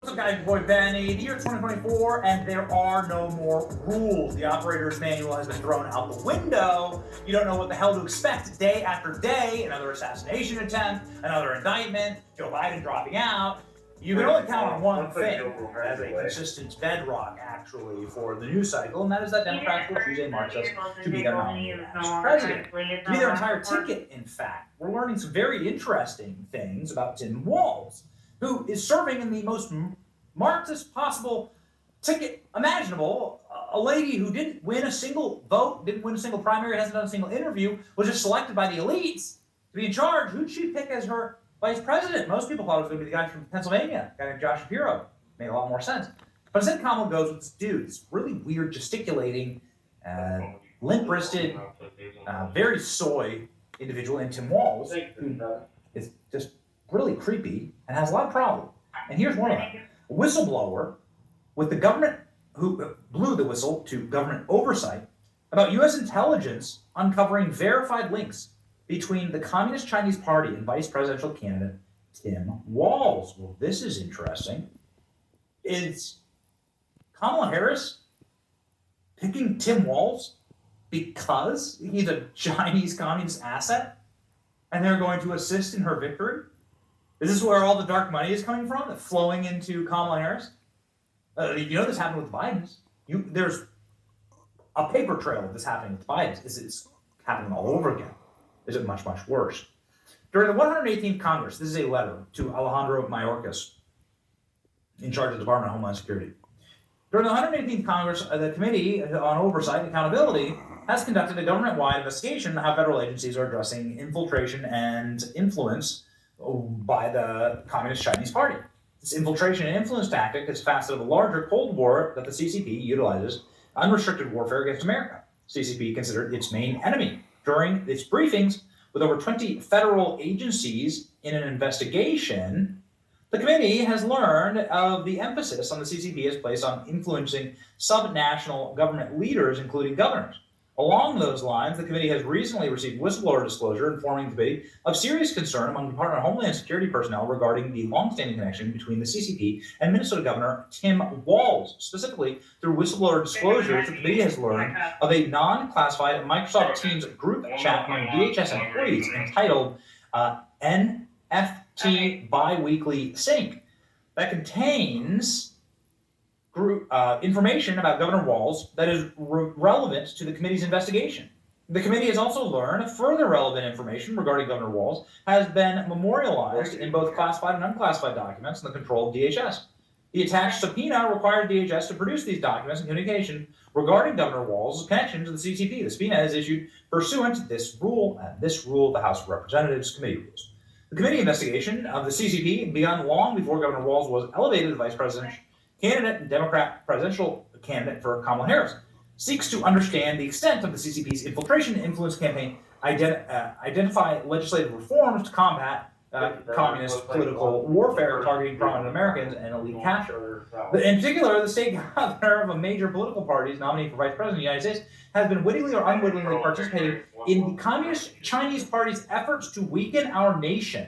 What's up, guys? Your boy Benny. The year 2024, and there are no more rules. The operator's manual has been thrown out the window. You don't know what the hell to expect day after day. Another assassination attempt, another indictment, Joe Biden dropping out. You can only count on one thing as a consistent bedrock, actually, for the news cycle, and that is that Democrats will choose a Marksist to be their nominee as president. To be their entire ticket, in fact. We're learning some very interesting things about Tim Walz, who is serving in the most Marxist possible ticket imaginable. A lady who didn't win a single vote, didn't win a single primary, hasn't done a single interview, was just selected by the elites to be in charge. Who'd she pick as her vice president? Most people thought it was going to be the guy from Pennsylvania, a guy named Josh Shapiro. Made a lot more sense. But instead, Kamala goes with this dude, this really weird, gesticulating, limp-wristed, very soy individual in Tim Walz, who is just really creepy and has a lot of problems. And here's one of them. A whistleblower with the government who blew the whistle to government oversight about U.S. intelligence uncovering verified links between the Communist Chinese Party and vice presidential candidate Tim Walz. Well, this is interesting. Is Kamala Harris picking Tim Walz because he's a Chinese communist asset and they're going to assist in her victory? Is this where all the dark money is coming from, that's flowing into Kamala Harris? You know this happened with the Bidens. There's a paper trail of this happening with the Bidens. It's happening all over again. Is it much, much worse? During the 118th Congress, this is a letter to Alejandro Mayorkas, in charge of the Department of Homeland Security. During the 118th Congress, the Committee on Oversight and Accountability has conducted a government-wide investigation on how federal agencies are addressing infiltration and influence by the Communist Chinese Party. This infiltration and influence tactic is a facet of a larger Cold War that the CCP utilizes unrestricted warfare against America. CCP considered its main enemy. During its briefings with over 20 federal agencies in an investigation, the committee has learned of the emphasis on the CCP has placed on influencing subnational government leaders, including governors. Along those lines, the committee has recently received whistleblower disclosure informing the committee of serious concern among Department of Homeland Security personnel regarding the longstanding connection between the CCP and Minnesota Governor Tim Walz. Specifically, through whistleblower disclosures, the committee has learned of a non-classified Microsoft Teams group chat among DHS employees entitled NFT Biweekly Sync that contains information about Governor Walz that is relevant to the committee's investigation. The committee has also learned further relevant information regarding Governor Walz has been memorialized in both classified and unclassified documents in the control of DHS. The attached subpoena required DHS to produce these documents and communication regarding Governor Walz's connection to the CCP. The subpoena is issued pursuant to this rule, and this rule the House of Representatives Committee rules. The committee investigation of the CCP began long before Governor Walz was elevated to vice president candidate and Democrat presidential candidate for Kamala Harris, seeks to understand the extent of the CCP's infiltration and influence campaign, identify legislative reforms to combat communist political warfare targeting prominent Americans and elite capture. In particular, the state governor of a major political party's nominee for vice president of the United States has been wittingly or unwittingly participating in the Communist Chinese Party's efforts to weaken our nation,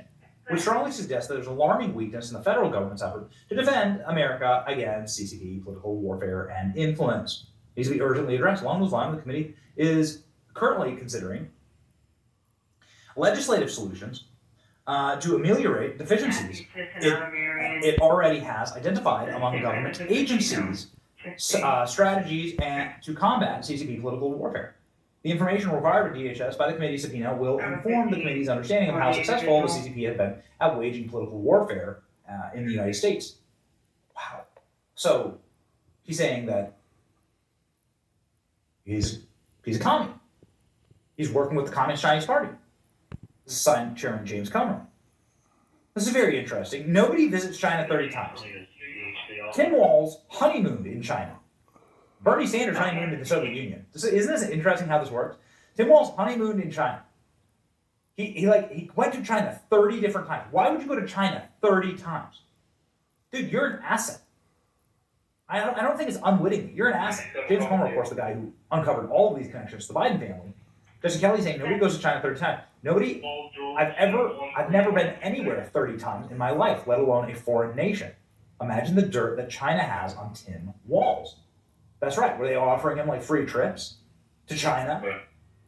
which strongly suggests that there's alarming weakness in the federal government's effort to defend America against CCP, political warfare, and influence. Needs to be urgently addressed. Along those lines, the committee is currently considering legislative solutions to ameliorate deficiencies it already has identified among government agencies, strategies, and to combat CCP political warfare. The information required by DHS by the committee subpoena will inform the committee's understanding of how successful the CCP has been at waging political warfare in the United States. Wow. So he's saying that he's a commie. He's working with the Communist Chinese Party. This is signed Chairman James Comer. This is very interesting. Nobody visits China 30 times. Tim Walz honeymooned in China. Bernie Sanders honeymooned in the Soviet Union. Isn't this interesting how this works? Tim Walz honeymooned in China. He went to China 30 different times. Why would you go to China 30 times? Dude, you're an asset. I don't think it's unwittingly. You're an asset. James Comer, of course, the guy who uncovered all of these connections to the Biden family. Jesse Kelly saying nobody goes to China 30 times. I've never been anywhere 30 times in my life, let alone a foreign nation. Imagine the dirt that China has on Tim Walz. That's right. Were they offering him like free trips to China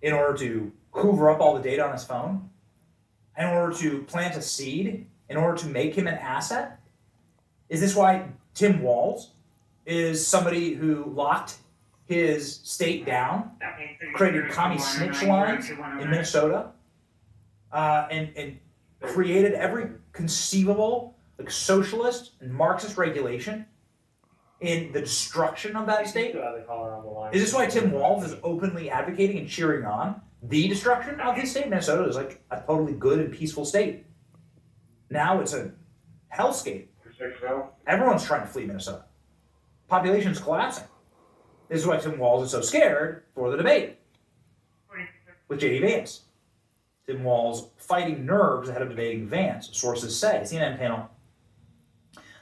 in order to hoover up all the data on his phone? In order to plant a seed? In order to make him an asset? Is this why Tim Walz is somebody who locked his state down, created commie snitch lines in Minnesota, and created every conceivable like socialist and Marksist regulation in the destruction of that state? Is this why Tim Walz is openly advocating and cheering on the destruction of his state? Minnesota is like a totally good and peaceful state. Now it's a hellscape. Everyone's trying to flee Minnesota. Population's collapsing. This is why Tim Walz is so scared for the debate with J.D. Vance. Tim Walz fighting nerves ahead of debating Vance, sources say. CNN panel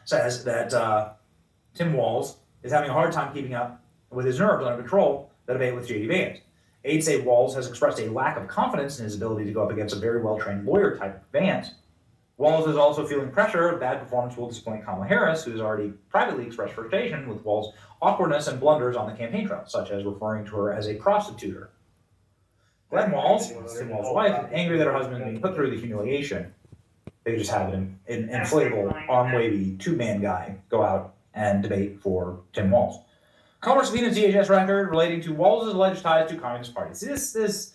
says that Tim Walz is having a hard time keeping up with his nerves under control the debate with J.D. Vance. Aides say Walz has expressed a lack of confidence in his ability to go up against a very well-trained lawyer type Vance. Walz is also feeling pressure. Bad performance will disappoint Kamala Harris, who has already privately expressed frustration with Walz's awkwardness and blunders on the campaign trail, such as referring to her as a prostituter. Glenn Walz, Tim Walz's wife, is angry that her husband is being put through the humiliation. They just have an inflatable, arm-wavy, two-man guy go out and debate for Tim Walz. Commerce subpoenas DHS record relating to Walz's alleged ties to Communist parties. This is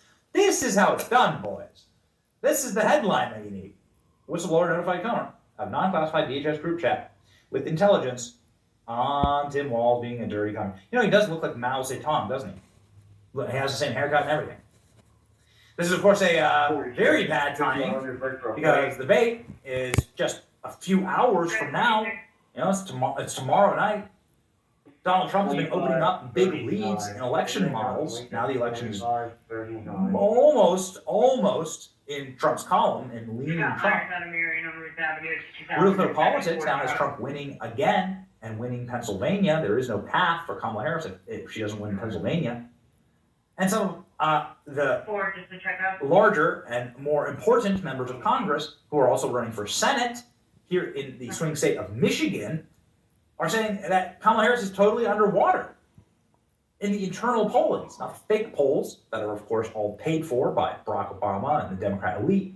how it's done, boys. This is the headline that you need. Whistleblower notified Comer of non-classified DHS group chat with intelligence on Tim Walz being a dirty communist. You know, he does look like Mao Zedong, doesn't he? He has the same haircut and everything. This is, of course, a very bad timing because the debate is just a few hours from now. You know, it's tomorrow night. Donald Trump has been opening up big leads in election models. Now the election is almost in Trump's column and leaning Trump. Real clear politics now has Trump winning again and winning Pennsylvania. There is no path for Kamala Harris if she doesn't win Pennsylvania. And so the larger and more important members of Congress who are also running for Senate here in the swing state of Michigan are saying that Kamala Harris is totally underwater in the internal polling. It's not fake polls that are, of course, all paid for by Barack Obama and the Democrat elite.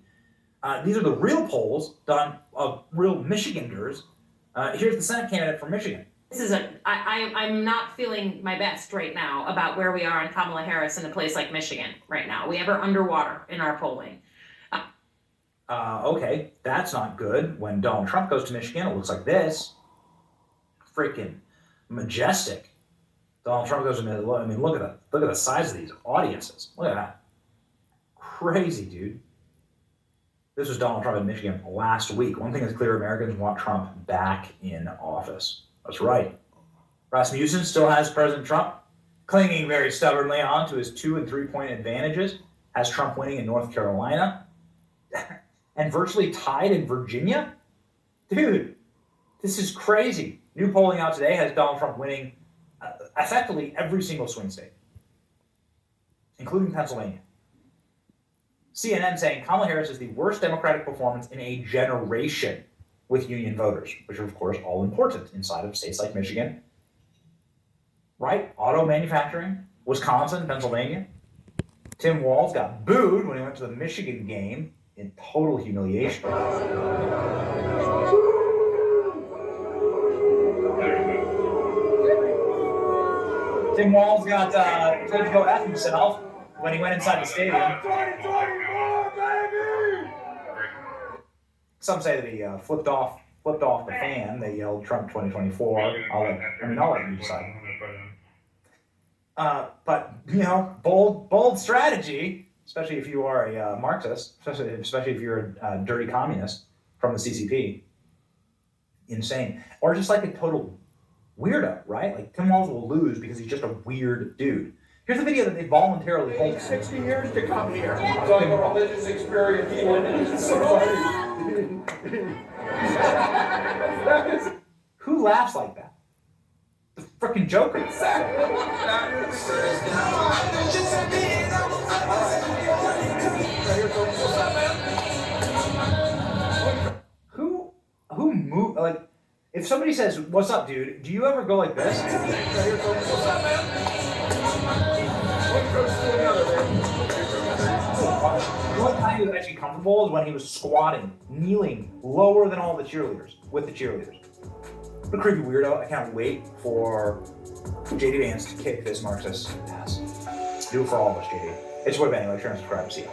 These are the real polls done of real Michiganders. Here's the Senate candidate from Michigan. I'm not feeling my best right now about where we are on Kamala Harris in a place like Michigan right now. We have her underwater in our polling. Okay, that's not good. When Donald Trump goes to Michigan, it looks like this. Freaking majestic. Donald Trump goes to Michigan. I mean, look at the size of these audiences. Look at that. Crazy, dude. This was Donald Trump in Michigan last week. One thing is clear, Americans want Trump back in office. That's right. Rasmussen still has President Trump clinging very stubbornly on to his 2- and 3-point advantages, has Trump winning in North Carolina, and virtually tied in Virginia? Dude, this is crazy. New polling out today has Donald Trump winning effectively every single swing state, including Pennsylvania. CNN saying Kamala Harris is the worst Democratic performance in a generation with union voters, which are, of course, all important inside of states like Michigan, right? Auto manufacturing, Wisconsin, Pennsylvania. Tim Walz got booed when he went to the Michigan game in total humiliation. Tim Walz got told to go F himself when he went inside the stadium. Some say that he flipped off the fan. They yelled Trump 2024. I'll let you decide. But you know, bold strategy, especially if you are a Marxist, especially if you're a dirty communist from the CCP. Insane, or just like a total weirdo, right? Like Tim Walz will lose because he's just a weird dude. Here's a video that they voluntarily hold. 60 years to come here. It's like a religious experience. Who laughs like that? The frickin' Joker. Who moved like If somebody says, "What's up, dude?" Do you ever go like this? What's up, man? One coach to another, man. The only time he was actually comfortable is when he was squatting, kneeling lower than all the cheerleaders, with the cheerleaders. What a creepy weirdo. I can't wait for JD Vance to kick this Marksist ass. Do it for all of us, JD. It's your boy Benny. Like, share, and subscribe. See ya.